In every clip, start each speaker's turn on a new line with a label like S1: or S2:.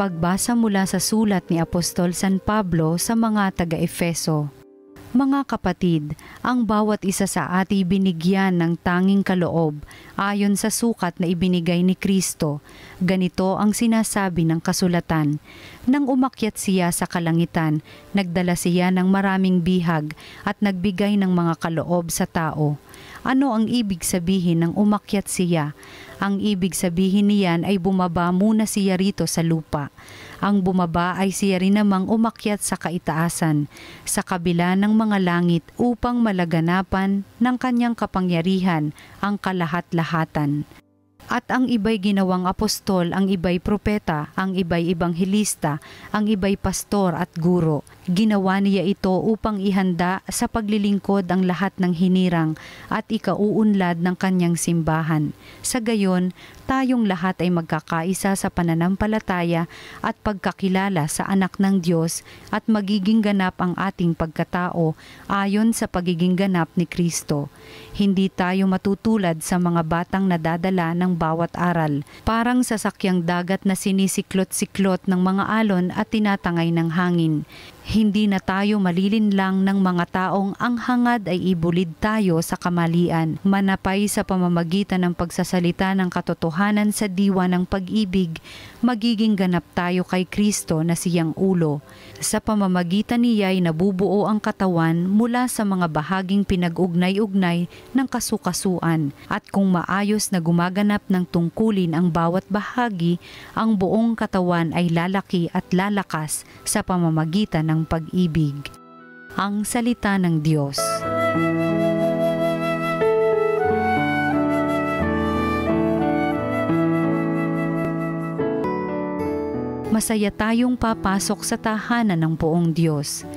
S1: Pagbasa mula sa sulat ni Apostol San Pablo sa mga taga-Efeso. Mga kapatid, ang bawat isa sa ati binigyan ng tanging kaloob ayon sa sukat na ibinigay ni Kristo. Ganito ang sinasabi ng kasulatan. Nang umakyat siya sa kalangitan, nagdala siya ng maraming bihag at nagbigay ng mga kaloob sa tao. Ano ang ibig sabihin ng umakyat siya? Ang ibig sabihin niyan ay bumaba muna siya rito sa lupa. Ang bumaba ay siya rin namang umakyat sa kaitaasan, sa kabila ng mga langit upang malaganapan ng kanyang kapangyarihan ang kalahat-lahatan. At ang iba'y ginawang apostol, ang iba'y propeta, ang iba'y ebanghelista, ang iba'y pastor at guro. Ginawa niya ito upang ihanda sa paglilingkod ang lahat ng hinirang at ikauunlad ng kanyang simbahan. Sa gayon, tayong lahat ay magkakaisa sa pananampalataya at pagkakilala sa anak ng Diyos at magiging ganap ang ating pagkatao ayon sa pagiging ganap ni Kristo. Hindi tayo matutulad sa mga batang nadadala ng bawat aral, parang sasakyang dagat na sinisiklot-siklot ng mga alon at tinatangay ng hangin. Hindi na tayo malilinlang ng mga taong ang hangad ay ibulid tayo sa kamalian, manapay sa pamamagitan ng pagsasalita ng katotohanan sa diwa ng pag-ibig, magiging ganap tayo kay Kristo na siyang ulo. Sa pamamagitan niya ay nabubuo ang katawan mula sa mga bahaging pinag-ugnay-ugnay ng kasukasuan, at kung maayos na gumaganap ng tungkulin ang bawat bahagi, ang buong katawan ay lalaki at lalakas sa pamamagitan ng pag-ibig. Ang salita ng Diyos. Masaya tayong papasok sa tahanan ng poong Diyos.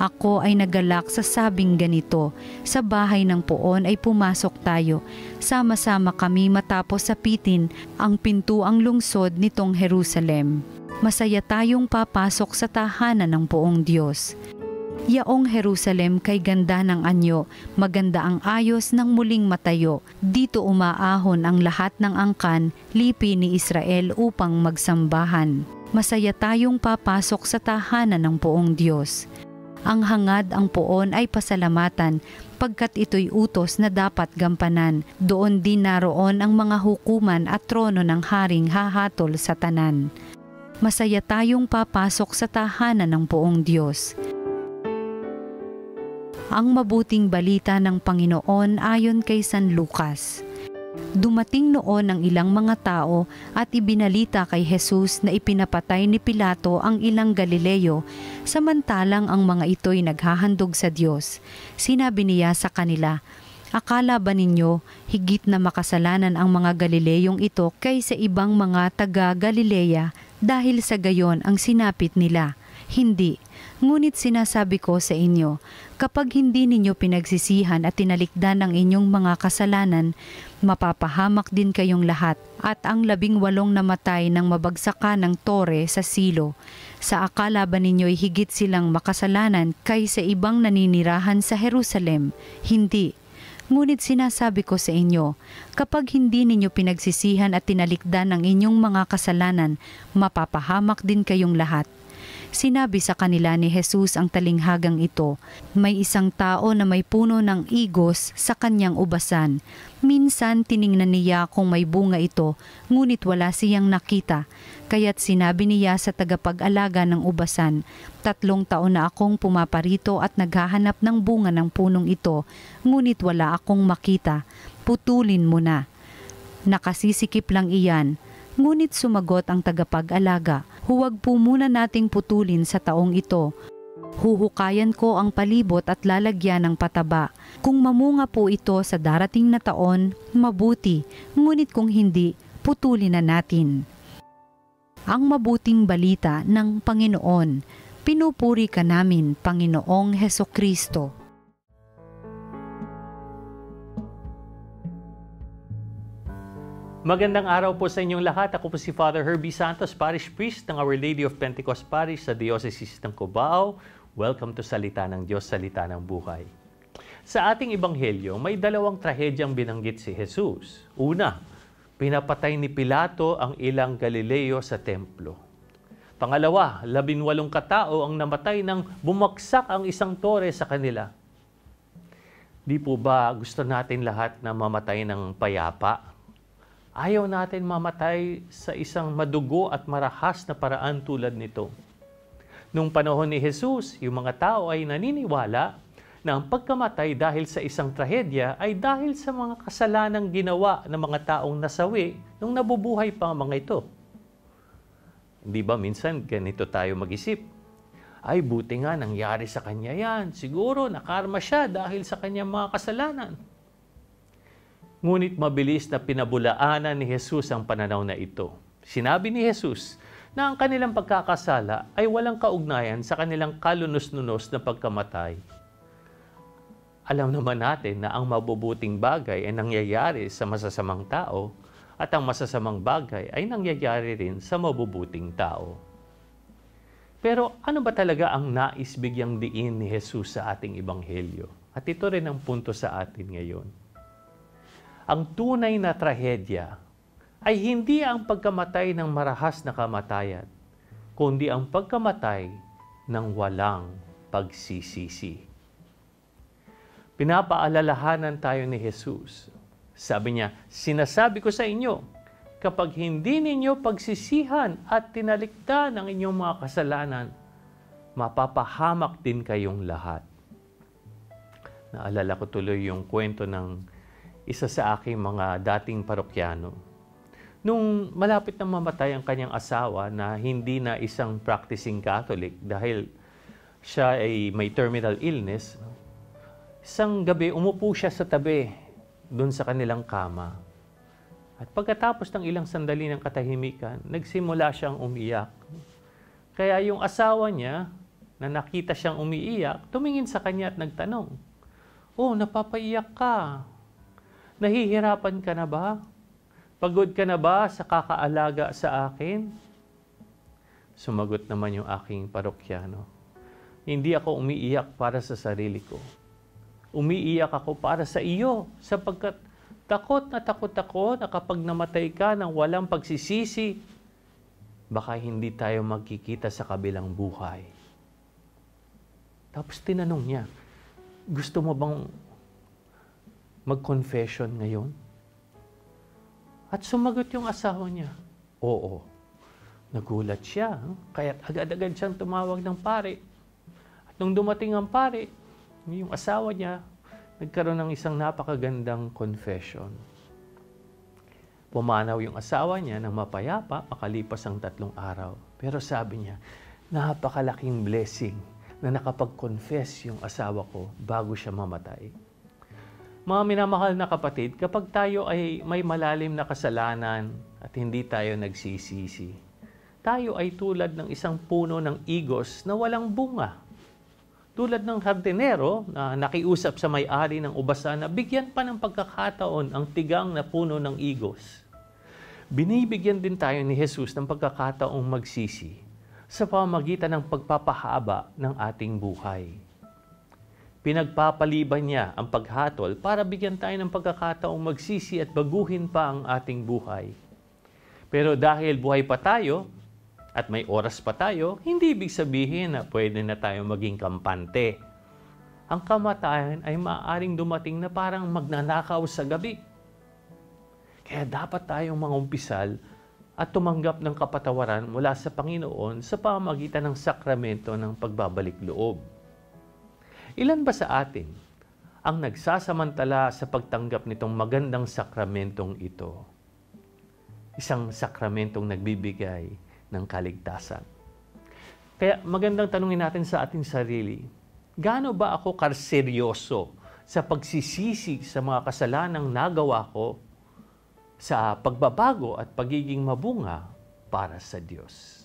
S1: Ako ay nagalak sa sabing ganito, sa bahay ng poon ay pumasok tayo. Sama-sama kami matapos sapitin ang pintuang lungsod nitong Jerusalem. Masaya tayong papasok sa tahanan ng poong Diyos. Yaong Jerusalem kay ganda ng anyo, maganda ang ayos ng muling matayo. Dito umaahon ang lahat ng angkan, lipi ni Israel upang magsambahan. Masaya tayong papasok sa tahanan ng poong Diyos. Ang hangad ang poon ay pasalamatan, pagkat ito'y utos na dapat gampanan. Doon din naroon ang mga hukuman at trono ng haring hahatol sa tanan. Masaya tayong papasok sa tahanan ng poong Diyos. Ang mabuting balita ng Panginoon ayon kay San Lucas. Dumating noon ang ilang mga tao at ibinalita kay Jesus na ipinapatay ni Pilato ang ilang Galileo, samantalang ang mga ito'y naghahandog sa Diyos. Sinabi niya sa kanila, akala ba ninyo higit na makasalanan ang mga Galileyong ito kaysa ibang mga taga-Galilea dahil sa gayon ang sinapit nila? Hindi. Ngunit sinasabi ko sa inyo, kapag hindi ninyo pinagsisihan at tinalikdan ang inyong mga kasalanan, mapapahamak din kayong lahat. At ang 18 namatay ng mabagsakan ng tore sa Silo. Sa akala ba ninyo'y higit silang makasalanan kaysa ibang naninirahan sa Jerusalem? Hindi. Ngunit sinasabi ko sa inyo, kapag hindi ninyo pinagsisihan at tinalikdan ang inyong mga kasalanan, mapapahamak din kayong lahat. Sinabi sa kanila ni Jesus ang talinghagang ito, may isang tao na may puno ng igos sa kanyang ubasan. Minsan tiningnan niya kung may bunga ito, ngunit wala siyang nakita. Kaya't sinabi niya sa tagapag-alaga ng ubasan, 3 taon na akong pumaparito at naghahanap ng bunga ng punong ito, ngunit wala akong makita. Putulin mo na. Nakasisikip lang iyan. Ngunit sumagot ang tagapag-alaga, huwag po muna nating putulin sa taong ito. Huhukayan ko ang palibot at lalagyan ng pataba. Kung mamunga po ito sa darating na taon, mabuti. Ngunit kung hindi, putulin na natin. Ang mabuting balita ng Panginoon. Pinupuri ka namin, Panginoong Hesukristo.
S2: Magandang araw po sa inyong lahat. Ako po si Father Herbie Santos, Parish Priest ng Our Lady of Pentecost Parish sa Diocese ng Cubao. Welcome to Salita ng Diyos, Salita ng Buhay. Sa ating ebanghelyo, may 2 trahedyang binanggit si Jesus. Una, pinapatay ni Pilato ang ilang Galileo sa templo. Pangalawa, 18 katao ang namatay nang bumagsak ang isang tore sa kanila. Di po ba gusto natin lahat na mamatay ng payapa? Ayaw natin mamatay sa isang madugo at marahas na paraan tulad nito. Nung panahon ni Jesus, yung mga tao ay naniniwala na ang pagkamatay dahil sa isang trahedya ay dahil sa mga kasalanang ginawa ng mga taong nasawi nung nabubuhay pa ang mga ito. Di ba minsan ganito tayo mag-isip? Ay, buti nga nangyari sa kanya yan. Siguro nakarma siya dahil sa kanyang mga kasalanan. Ngunit mabilis na pinabulaanan ni Jesus ang pananaw na ito. Sinabi ni Jesus na ang kanilang pagkakasala ay walang kaugnayan sa kanilang kalunos-nunos na pagkamatay. Alam naman natin na ang mabubuting bagay ay nangyayari sa masasamang tao at ang masasamang bagay ay nangyayari rin sa mabubuting tao. Pero ano ba talaga ang nais bigyang diin ni Jesus sa ating ebanghelyo? At ito rin ang punto sa atin ngayon. Ang tunay na trahedya ay hindi ang pagkamatay ng marahas na kamatayan, kundi ang pagkamatay ng walang pagsisisi. Pinapaalalahanan tayo ni Jesus. Sabi niya, sinasabi ko sa inyo, kapag hindi ninyo pagsisihan at tinalikdan ang inyong mga kasalanan, mapapahamak din kayong lahat. Naalala ko tuloy yung kwento ng isa sa aking mga dating parokyano. Nung malapit na mamatay ang kanyang asawa na hindi na isang practicing Catholic dahil siya ay may terminal illness, isang gabi umupo siya sa tabi doon sa kanilang kama. At pagkatapos ng ilang sandali ng katahimikan, nagsimula siyang umiyak. Kaya yung asawa niya, na nakita siyang umiiyak, tumingin sa kanya at nagtanong, "Oh, napapaiyak ka. Nahihirapan ka na ba? Pagod ka na ba sa kakaalaga sa akin?" Sumagot naman yung aking parokyano, "Hindi ako umiiyak para sa sarili ko. Umiiyak ako para sa iyo, sapagkat takot ako na kapag namatay ka ng walang pagsisisi, baka hindi tayo magkikita sa kabilang buhay." Tapos tinanong niya, "Gusto mo bang mag-confession ngayon?" At sumagot yung asawa niya, "Oo." Nagulat siya, kaya't agad-agad siyang tumawag ng pare. At nung dumating ang pare, yung asawa niya, nagkaroon ng isang napakagandang confession. Pumanaw yung asawa niya ng mapayapa makalipas ang 3 araw. Pero sabi niya, napakalaking blessing na nakapag-confess yung asawa ko bago siya mamatay. Mga minamahal na kapatid, kapag tayo ay may malalim na kasalanan at hindi tayo nagsisisi, tayo ay tulad ng isang puno ng igos na walang bunga. Tulad ng hardinero na nakiusap sa may-ari ng ubasan na bigyan pa ng pagkakataon ang tigang na puno ng igos. Binibigyan din tayo ni Jesus ng pagkakataong magsisi sa pamamagitan ng pagpapahaba ng ating buhay. Pinagpapaliban niya ang paghatol para bigyan tayo ng pagkakataong magsisi at baguhin pa ang ating buhay. Pero dahil buhay pa tayo, at may oras pa tayo, hindi ibig sabihin na pwede na tayo maging kampante. Ang kamatayan ay maaaring dumating na parang magnanakaw sa gabi. Kaya dapat tayong mangumpisal at tumanggap ng kapatawaran mula sa Panginoon sa pamamagitan ng sakramento ng pagbabalik loob. Ilan ba sa atin ang nagsasamantala sa pagtanggap nitong magandang sakramentong ito? Isang sakramentong nagbibigay ng kaligtasan. Kaya magandang tanungin natin sa ating sarili, gaano ba ako seryoso sa pagsisisi sa mga kasalanang nagawa ko sa pagbabago at pagiging mabunga para sa Diyos?